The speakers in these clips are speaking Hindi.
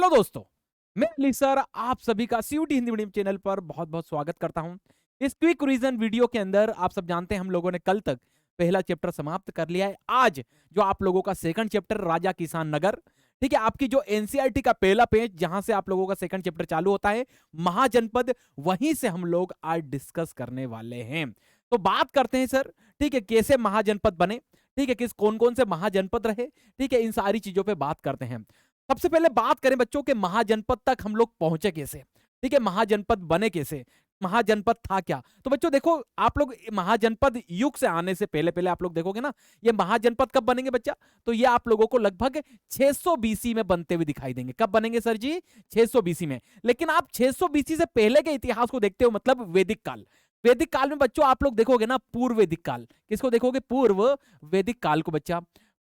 हेलो दोस्तों, मैं अली सर आप सभी का सीयूटी हिंदी मीडियम चैनल पर बहुत बहुत स्वागत करता हूं। इस क्विक रिवीजन वीडियो के अंदर आप सब जानते हैं हम लोगों ने कल तक पहला चैप्टर समाप्त कर लिया है। आज जो आप लोगों का सेकंड चैप्टर राजा किसान नगर, ठीक है, आपकी जो एनसीईआरटी का पहला पेज जहां से आप लोगों का सेकंड चैप्टर चालू होता है महाजनपद, वहीं से हम लोग आज डिस्कस करने वाले हैं। तो बात करते हैं सर, ठीक है, कैसे महाजनपद बने, ठीक है, किस कौन कौन से महाजनपद रहे, ठीक है, इन सारी चीजों पे बात करते हैं। सबसे पहले बात करें बच्चों के महाजनपद तक हम लोग पहुंचे कैसे, ठीक है, महाजनपद बने कैसे, महाजनपद था क्या। तो बच्चों देखो, आप लोग महाजनपद युग से आने से पहले पहले आप लोग देखोगे ना, ये महाजनपद कब बनेंगे बच्चा, तो ये आप लोगों को लगभग 600 बीसी में बनते हुए दिखाई देंगे। कब बनेंगे सर जी, 600 बीसी में। लेकिन आप 600 बीसी से पहले के इतिहास को देखते हो, मतलब वैदिक काल। वैदिक काल में बच्चों आप लोग देखोगे ना पूर्व वैदिक काल, किसको देखोगे, पूर्व वैदिक काल को। बच्चा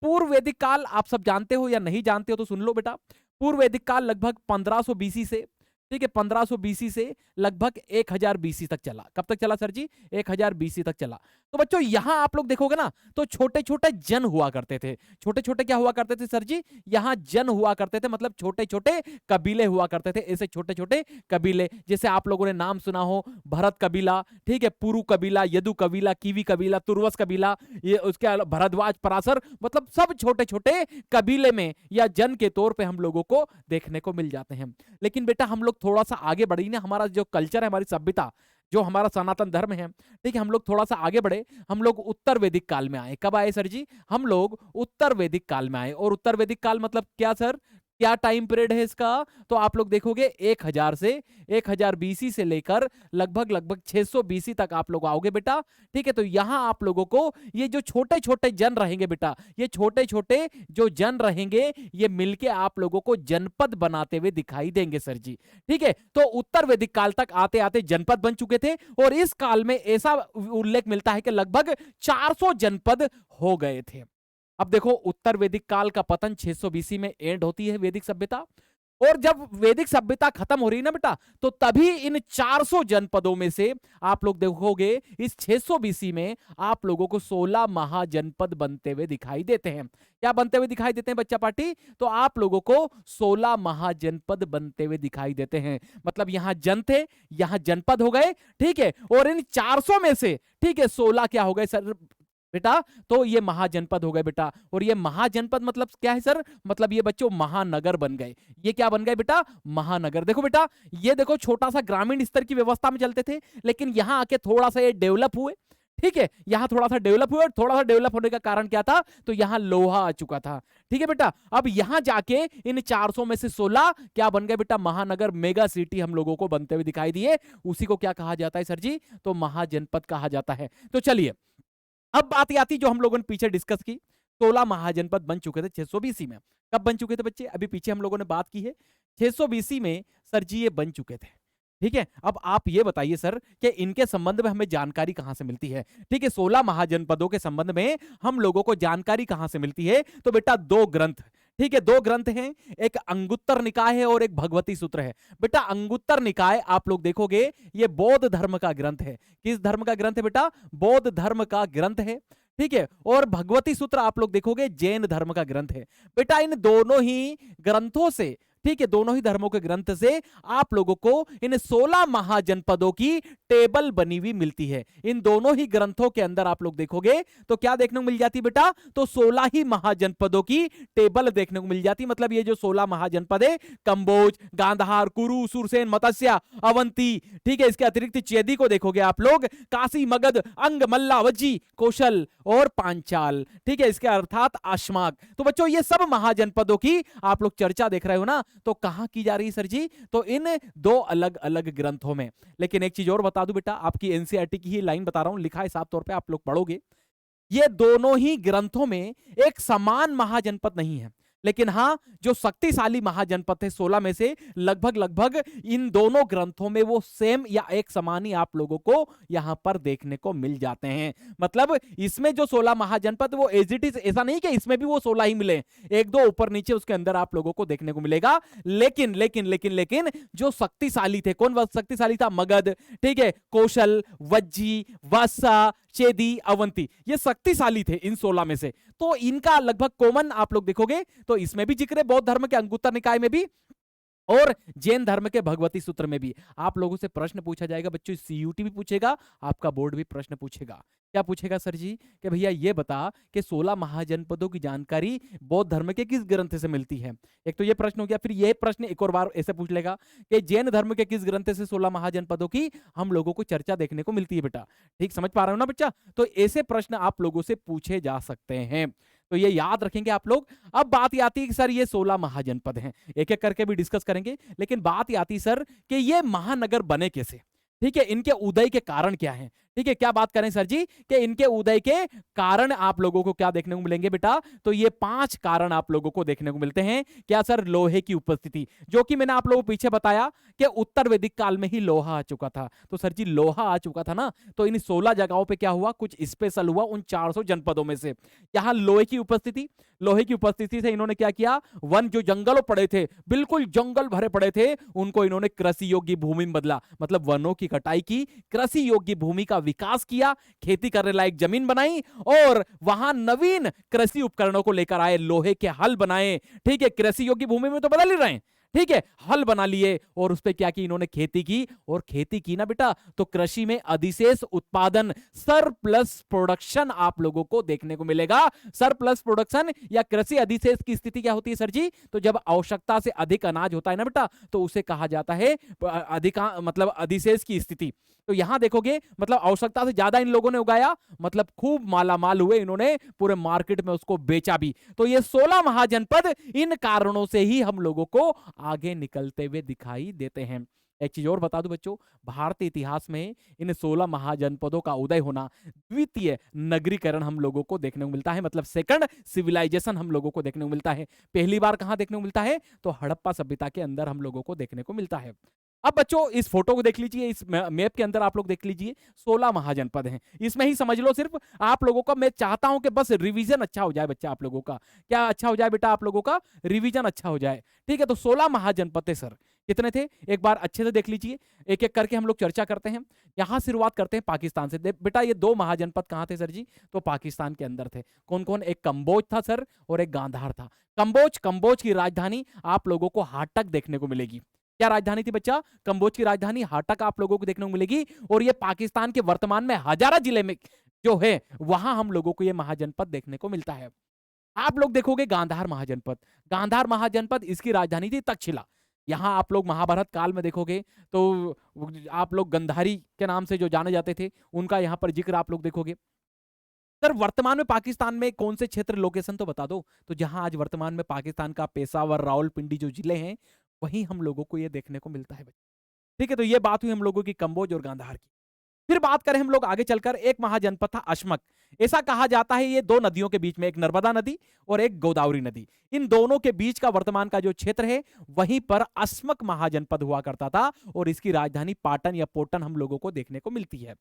पूर्व वैदिक काल आप सब जानते हो या नहीं जानते हो तो सुन लो बेटा। पूर्व वैदिक काल लगभग 1500 बीसी से, ठीक है, 1500 बीसी से लगभग 1000 बीसी तक चला। कब तक चला सर जी, 1000 बीसी तक चला। तो बच्चों यहां आप लोग देखोगे ना, तो छोटे छोटे जन हुआ करते थे। छोटे छोटे क्या हुआ करते थे सर जी, यहां जन हुआ करते थे, मतलब छोटे छोटे कबीले हुआ करते थे। ऐसे छोटे छोटे कबीले, जैसे आप लोगों ने नाम सुना हो भरत कबीला, ठीक है, पुरु कबीला, यदु कबीला, कीवी कबीला, तुर्वस कबीला, ये उसके अलावा भरद्वाज, पराशर, मतलब सब छोटे छोटे कबीले में या जन के तौर पे हम लोगों को देखने को मिल जाते हैं। लेकिन बेटा हम लोग थोड़ा सा आगे बढ़ी ना, हमारा जो कल्चर है, हमारी सभ्यता, जो हमारा सनातन धर्म है, ठीक है, हम लोग थोड़ा सा आगे बढ़े। हम लोग उत्तर वैदिक काल में आए। कब आए सर जी, हम लोग उत्तर वैदिक काल में आए। और उत्तर वैदिक काल मतलब क्या सर, क्या टाइम पीरियड है इसका, तो आप लोग देखोगे 1000 बीसी से लेकर लगभग लगभग 600 बीसी तक आप लोग आओगे बेटा, ठीक है। तो यहां आप लोगों को ये जो छोटे छोटे जन रहेंगे बेटा, ये छोटे छोटे जो जन रहेंगे, ये मिलके आप लोगों को जनपद बनाते हुए दिखाई देंगे सर जी, ठीक है। तो उत्तर वैदिक काल तक आते आते जनपद बन चुके थे, और इस काल में ऐसा उल्लेख मिलता है कि लगभग 400 जनपद हो गए थे। अब देखो, उत्तर वैदिक काल का पतन 600 बीसी में एंड होती है वैदिक सभ्यता, और जब वैदिक सभ्यता खत्म हो रही है ना बेटा, तो तभी इन 400 जनपदों में से आप लोग देखोगे इस 600 बीसी में आप लोगों को 16 महाजनपद बनते हुए दिखाई देते हैं। क्या बनते हुए दिखाई देते हैं बच्चा पार्टी, तो आप लोगों को 16 महाजनपद बनते हुए दिखाई देते हैं। मतलब यहां जन थे, यहां जनपद हो गए, ठीक है, और इन 400 में से, ठीक है, 16 क्या हो गए सर बेटा, तो ये महाजनपद हो गए बेटा। और ये महाजनपद मतलब क्या है सर, मतलब ये बच्चों महानगर बन गए। ये क्या बन गए बेटा, महानगर। देखो बेटा, ये देखो छोटा सा ग्रामीण स्तर की व्यवस्था में चलते थे, लेकिन यहां आके थोड़ा सा ये डेवलप हुए, ठीक है, यहां थोड़ा सा डेवलप हुआ। और थोड़ा सा डेवलप होने का कारण क्या था, तो यहां लोहा आ चुका था, ठीक है बेटा। अब यहां जाके इन 400 में से 16 क्या बन गए बेटा, महानगर, मेगा सिटी हम लोगों को बनते हुए दिखाई दिए। उसी को क्या कहा जाता है सर जी, तो महाजनपद कहा जाता है। तो चलिए, अब बात आती जो हम लोगों ने पीछे डिस्कस की, 16 महाजनपद बन चुके थे 600 बीसी में। कब बन चुके थे बच्चे, अभी पीछे हम लोगों ने बात की है 600 बीसी में सर जी ये बन चुके थे, ठीक है। अब आप ये बताइए सर कि इनके संबंध में हमें जानकारी कहां से मिलती है, ठीक है, 16 महाजनपदों के संबंध में हम लोगों को जानकारी कहां से मिलती है, तो बेटा दो ग्रंथ, ठीक है, दो ग्रंथ हैं, एक अंगुत्तर निकाय है और एक भगवती सूत्र है। बेटा अंगुत्तर निकाय आप लोग देखोगे ये बौद्ध धर्म का ग्रंथ है। किस धर्म का ग्रंथ है बेटा, बौद्ध धर्म का ग्रंथ है, ठीक है। और भगवती सूत्र आप लोग देखोगे जैन धर्म का ग्रंथ है। बेटा इन दोनों ही ग्रंथों से, ठीक है, दोनों ही धर्मों के ग्रंथ से आप लोगों को इन 16 महाजनपदों की टेबल बनी हुई मिलती है। इन दोनों ही ग्रंथों के अंदर आप लोग देखोगे तो क्या देखने को मिल जाती बेटा, तो 16 ही महाजनपदों की टेबल देखने को मिल जाती। मतलब ये जो 16 महाजनपद है, कंबोज, गांधार, कुरु, सुरसेन, मत्स्य, अवंती, ठीक है, इसके अतिरिक्त चेदी को देखोगे आप लोग, काशी, मगध, अंग, मल्ला, वज्जी, कौशल और पांचाल, ठीक है, इसके अर्थात अश्माक। तो बच्चों ये सब महाजनपदों की आप लोग चर्चा देख रहे हो ना, तो कहां की जा रही है सर जी, तो इन दो अलग अलग ग्रंथों में। लेकिन एक चीज और बता दूं बेटा, आपकी एनसीईआरटी की ही लाइन बता रहा हूं, लिखा है साफ तौर पे, आप लोग पढ़ोगे, ये दोनों ही ग्रंथों में एक समान महाजनपद नहीं है। लेकिन हां, जो शक्तिशाली महाजनपद थे 16 में से, लगभग लगभग इन दोनों ग्रंथों में वो सेम या एक समान ही आप लोगों को यहां पर देखने को मिल जाते हैं। मतलब इसमें जो 16 महाजनपद वो एज इट इज, ऐसा नहीं कि इसमें भी वो 16 ही मिले, एक दो ऊपर नीचे उसके अंदर आप लोगों को देखने को मिलेगा। लेकिन लेकिन लेकिन लेकिन जो शक्तिशाली थे, कौन शक्तिशाली था, मगध, ठीक है, कौशल, वज्जी, वासा, चेदी, अवंती, ये शक्तिशाली थे इन 16 में से। तो इनका लगभग कॉमन आप लोग देखोगे तो इसमें भी जिक्र है, बौद्ध धर्म के अंगुत्तर निकाय में भी और जैन धर्म के भगवती सूत्र में भी आप लोगों से प्रश्न पूछा जाएगा बच्चों। सीयूटी भी पूछेगा, आपका बोर्ड भी प्रश्न पूछेगा। क्या पूछेगा सर जी कि भैया ये बता कि 16 महाजनपदों की जानकारी बौद्ध धर्म के किस ग्रंथ से मिलती है। एक तो ये प्रश्न हो गया। फिर ये प्रश्न एक और बार ऐसे पूछ लेगा कि जैन धर्म के किस ग्रंथ से 16 महाजनपदों की हम लोगों को चर्चा देखने को मिलती है बेटा। ठीक समझ पा रहे हो ना बच्चा। तो ऐसे प्रश्न आप लोगों से पूछे जा सकते हैं, तो ये याद रखेंगे आप लोग। अब बात ये आती है कि सर ये 16 महाजनपद हैं, एक एक करके भी डिस्कस करेंगे, लेकिन बात ये आती है सर कि ये महानगर बने कैसे। ठीक है, इनके उदय के कारण क्या है। ठीक है, क्या बात करें सर जी कि इनके उदय के कारण आप लोगों को क्या देखने को मिलेंगे बेटा। तो ये 5 कारण आप लोगों को देखने को मिलते हैं। क्या सर, लोहे की उपस्थिति, जो कि मैंने आप लोगों को पीछे बताया कि उत्तर वैदिक काल में ही लोहा आ चुका था। तो सर जी लोहा आ चुका था ना, तो इन 16 जगहों पे क्या हुआ, कुछ स्पेशल हुआ उन 400 जनपदों में से। यहां लोहे की उपस्थिति, लोहे की उपस्थिति से इन्होंने क्या किया, वन जो जंगलों पड़े थे, बिल्कुल जंगल भरे पड़े थे, उनको इन्होंने कृषि योग्य भूमि में बदला। मतलब वनों की कटाई की, कृषि योग्य भूमि का विकास किया, खेती करने लायक जमीन बनाई और वहां नवीन कृषि उपकरणों को लेकर आए, लोहे के हल बनाए। ठीक है, कृषि योग्य भूमि में तो बदल ही रहे हैं। ठीक है, हल बना लिए और उस पर क्या की इन्होंने, खेती की। और खेती की ना बेटा, तो कृषि में अधिशेष उत्पादन, सरप्लस प्रोडक्शन आप लोगों को देखने को मिलेगा। सरप्लस प्रोडक्शन या कृषि अधिशेष की स्थिति क्या होती है सर जी, तो जब आवश्यकता से अधिक अनाज होता है ना बेटा, तो उसे कहा जाता है अधिका मतलब अधिशेष की स्थिति। तो यहां देखोगे मतलब आवश्यकता से ज्यादा इन लोगों ने उगाया, मतलब खूब मालामाल हुए, इन्होंने पूरे मार्केट में उसको बेचा भी। तो ये 16 महाजनपद इन कारणों से ही हम लोगों को आगे निकलते हुए दिखाई देते हैं। एक चीज और बता दूं बच्चों, भारतीय इतिहास में इन 16 महाजनपदों का उदय होना, द्वितीय नगरीकरण हम लोगों को देखने को मिलता है। मतलब सेकंड सिविलाइजेशन हम लोगों को देखने को मिलता है। पहली बार कहां देखने को मिलता है, तो हड़प्पा सभ्यता के अंदर हम लोगों को देखने को मिलता है। अब बच्चों इस फोटो को देख लीजिए, इस मैप के अंदर आप लोग देख लीजिए 16 महाजनपद हैं। इसमें ही समझ लो सिर्फ आप लोगों का, मैं चाहता हूं कि बस रिवीजन अच्छा हो जाए बच्चा आप लोगों का। क्या अच्छा हो जाए बेटा, आप लोगों का रिवीजन अच्छा हो जाए। ठीक है, तो 16 महाजनपद थे सर। कितने थे, एक बार अच्छे से देख लीजिए, एक एक करके हम लोग चर्चा करते हैं। यहां शुरुआत करते हैं पाकिस्तान से। बेटा ये 2 महाजनपद कहां थे सर जी, तो पाकिस्तान के अंदर थे। कौन कौन, एक कंबोज था सर और एक गांधार था। कंबोज की राजधानी आप लोगों को हाटक देखने को मिलेगी। क्या राजधानी थी बच्चा, कंबोज की राजधानी हाटक आप लोगों को देखने को मिलेगी। और ये पाकिस्तान के वर्तमान में हजारा जिले में जो है, वहां हम लोगों को ये महाजनपद देखने को मिलता है। आप लोग देखोगे गांधार महाजनपद, गांधार महाजनपद इसकी राजधानी थी तक्षशिला। यहां आप लोग महाभारत काल में देखोगे तो आप लोग गंधारी के नाम से जो जाने जाते थे, उनका यहां पर जिक्र आप लोग देखोगे। सर वर्तमान में पाकिस्तान में कौन से क्षेत्र, लोकेशन तो बता दो। तो जहां आज वर्तमान में पाकिस्तान का पेशावर, रावलपिंडी जो जिले हैं, वहीं हम लोगों को ये देखने को मिलता है। ठीक है, तो ये बात हुई हम लोगों की कंबोज और गांधार की। फिर बात करें हम लोग आगे चलकर, एक महाजनपद था अश्मक। ऐसा कहा जाता है ये 2 नदियों के बीच में, एक नर्मदा नदी और एक गोदावरी नदी, इन दोनों के बीच का वर्तमान का जो क्षेत्र है, वहीं पर अश्मक महाजनपद हुआ करता था। और इसकी राजधानी पाटन या पोटन हम लोगों को देखने को मिलती है।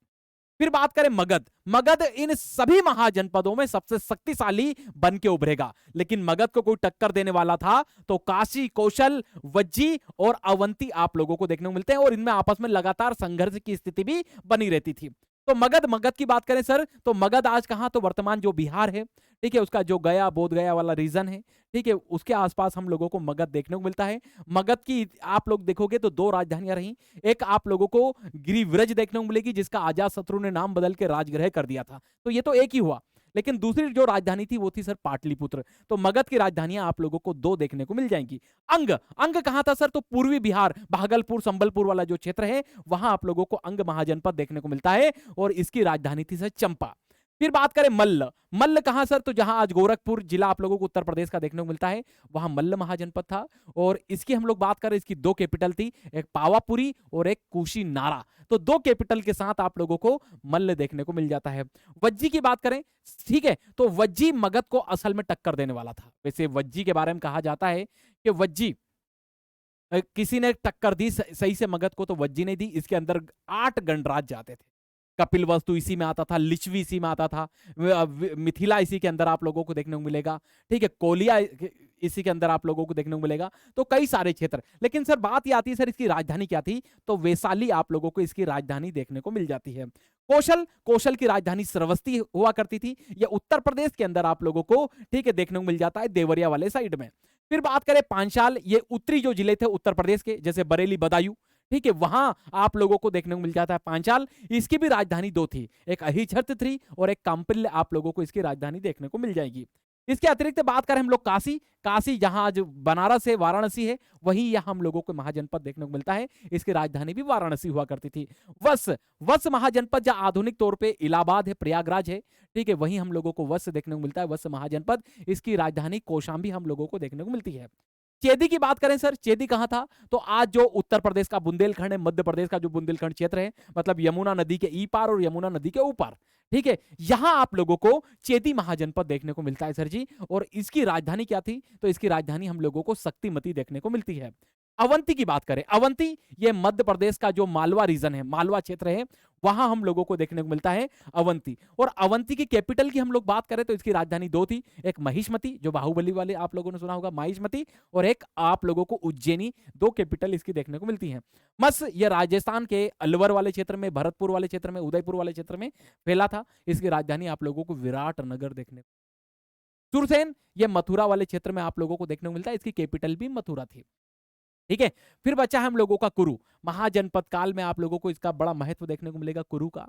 फिर बात करें मगध, मगध इन सभी महाजनपदों में सबसे शक्तिशाली बन के उभरेगा। लेकिन मगध को कोई टक्कर देने वाला था तो काशी, कौशल, वज्जी और अवंती आप लोगों को देखने को मिलते हैं। और इनमें आपस में लगातार संघर्ष की स्थिति भी बनी रहती थी। तो मगध, मगध की बात करें सर, तो मगध आज कहां, तो वर्तमान जो बिहार है, ठीक है, उसका जो गया, बोध गया वाला रीजन है, ठीक है, उसके आसपास हम लोगों को मगध देखने को मिलता है। मगध की आप लोग देखोगे तो 2 राजधानियां रही। एक आप लोगों को गिरिव्रज देखने को मिलेगी, जिसका अजातशत्रु ने नाम बदल के राजगृह कर दिया था, तो ये तो एक ही हुआ। लेकिन दूसरी जो राजधानी थी वो थी सर पाटलिपुत्र। तो मगध की राजधानियां आप लोगों को 2 देखने को मिल जाएंगी। अंग, अंग कहां था सर, तो पूर्वी बिहार, भागलपुर, संबलपुर वाला जो क्षेत्र है, वहां आप लोगों को अंग महाजनपद देखने को मिलता है। और इसकी राजधानी थी सर चंपा। फिर बात करें मल्ल, मल्ल कहां सर, तो जहां आज गोरखपुर जिला आप लोगों को उत्तर प्रदेश का देखने को मिलता है, वहां मल्ल महाजनपद था। और इसकी हम लोग बात करें, इसकी 2 कैपिटल थी, एक पावापुरी और एक कुशीनारा। तो 2 कैपिटल के साथ आप लोगों को मल्ल देखने को मिल जाता है। वज्जी की बात करें, ठीक है, तो वज्जी मगध को असल में टक्कर देने वाला था। वैसे वज्जी के बारे में कहा जाता है कि वज्जी किसी ने टक्कर दी सही से मगध को, तो वज्जी ने दी। इसके अंदर 8 गणराज्य जाते थे। कपिल वस्तु इसी में आता था, लिच्छवी इसी में आता था, मिथिला इसी के अंदर आप लोगों को देखने को मिलेगा। ठीक है, कोलिया इसी के अंदर आप लोगों को देखने को मिलेगा। तो कई सारे क्षेत्र। लेकिन सर बात ये आती है, सर इसकी राजधानी क्या थी, तो वैशाली आप लोगों को इसकी राजधानी देखने को मिल जाती है। कौशल, कौशल की राजधानी श्रावस्ती हुआ करती थी। यह उत्तर प्रदेश के अंदर आप लोगों को, ठीक है, देखने को मिल जाता है, देवरिया वाले साइड में। फिर बात करें पांचाल, ये उत्तरी जो जिले थे उत्तर प्रदेश के, जैसे बरेली, बदायूं, ठीक है, वहां आप लोगों को देखने को मिल जाता है पांचाल। इसकी भी राजधानी दो थी, एक अहिछत्र थी और एक कांपिल्य, आप लोगों को इसकी राजधानी देखने को मिल जाएगी। इसके अतिरिक्त बात करें हम लोग काशी, काशी जहां आज बनारस है, वाराणसी है, वहीं यहां हम लोगों को महाजनपद देखने को मिलता है। इसकी राजधानी भी वाराणसी हुआ करती थी। वत्स, वत्स महाजनपद जो आधुनिक तौर पे इलाहाबाद है, प्रयागराज है, ठीक है, वहीं हम लोगों को वत्स देखने को मिलता है, वत्स महाजनपद। इसकी राजधानी कौशाम्बी हम लोगों को देखने को मिलती है। चेदी की बात करें सर, चेदी कहां था? तो आज जो उत्तर प्रदेश का बुंदेलखंड है, मध्य प्रदेश का जो बुंदेलखंड क्षेत्र है, मतलब यमुना नदी के ई पार और यमुना नदी के ऊपर, ठीक है, यहां आप लोगों को चेदी महाजनपद देखने को मिलता है सर जी। और इसकी राजधानी क्या थी? तो इसकी राजधानी हम लोगों को शक्तिमती देखने को मिलती है। अवंती की बात करें, अवंती ये मध्य प्रदेश का जो मालवा रीजन है, मालवा क्षेत्र है, वहां हम लोगों को देखने को मिलता है अवंती। और अवंती की कैपिटल की हम लोग बात करें तो इसकी राजधानी दो थी, एक महिष्मती जो बाहुबली वाले आप लोगों ने सुना होगा, महिष्मती, और एक आप लोगों को उज्जैनी। दो कैपिटल इसकी देखने को मिलती हैं। मत्स्य ये राजस्थान के अलवर वाले क्षेत्र में, भरतपुर वाले क्षेत्र में, उदयपुर वाले क्षेत्र में फैला था। इसकी राजधानी आप लोगों को विराटनगर देखने को। सुरसेन ये मथुरा वाले क्षेत्र में आप लोगों को देखने को मिलता है, इसकी कैपिटल भी मथुरा थी। ठीक है, फिर बचा है हम लोगों का कुरु। महाजनपद काल में आप लोगों को इसका बड़ा महत्व देखने को मिलेगा कुरु का।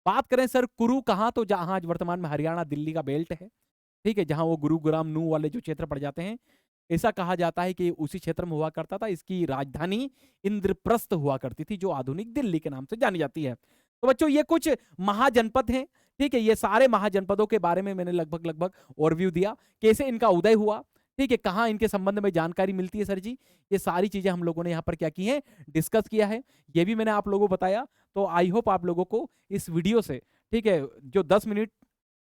बात करें सर कुरु कहां, तो जहां आज वर्तमान में हरियाणा दिल्ली का बेल्ट है, ठीक है, जहां वो गुरुग्राम नू वाले जो क्षेत्र पड़ जाते हैं, ऐसा कहा जाता है कि उसी क्षेत्र में हुआ करता था। इसकी राजधानी इंद्रप्रस्थ हुआ करती थी, जो आधुनिक दिल्ली के नाम से जानी जाती है। तो बच्चों ये कुछ महाजनपद हैं, ठीक है, ये सारे महाजनपदों के बारे में मैंने लगभग लगभग ओवरव्यू दिया, कैसे इनका उदय हुआ, ठीक है, कहाँ इनके संबंध में जानकारी मिलती है सर जी। ये सारी चीजें हम लोगों ने यहाँ पर क्या की है, डिस्कस किया है, ये भी मैंने आप लोगों को बताया। तो आई होप आप लोगों को इस वीडियो से, ठीक है, जो 10 मिनट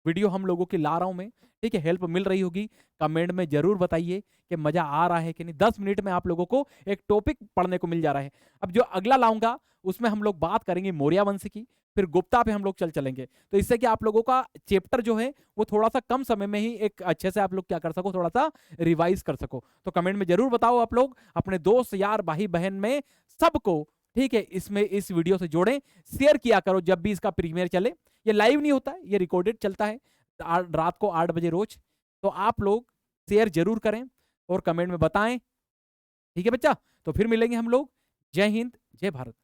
वीडियो हम लोगों की ला रहा हूं मैं, ठीक है, हेल्प मिल रही होगी। कमेंट में जरूर बताइए कि मजा आ रहा है कि नहीं। 10 मिनट में आप लोगों को एक टॉपिक पढ़ने को मिल जा रहा है। अब जो अगला लाऊंगा उसमें हम लोग बात करेंगे मौर्य वंश की, फिर गुप्ता पे हम लोग चलेंगे। तो इससे कि आप लोगों का चैप्टर जो है वो थोड़ा सा कम समय में ही एक अच्छे से आप लोग क्या कर सको, थोड़ा सा रिवाइज कर सको। तो कमेंट में जरूर बताओ आप लोग, अपने दोस्त यार भाई बहन में सबको, ठीक है, इसमें इस वीडियो से जोड़ें, शेयर किया करो जब भी इसका प्रीमियर चले। ये लाइव नहीं होता है, ये रिकॉर्डेड चलता है रात को 8 बजे रोज। तो आप लोग शेयर जरूर करें और कमेंट में बताएं, ठीक है बच्चा। तो फिर मिलेंगे हम लोग। जय हिंद, जय भारत।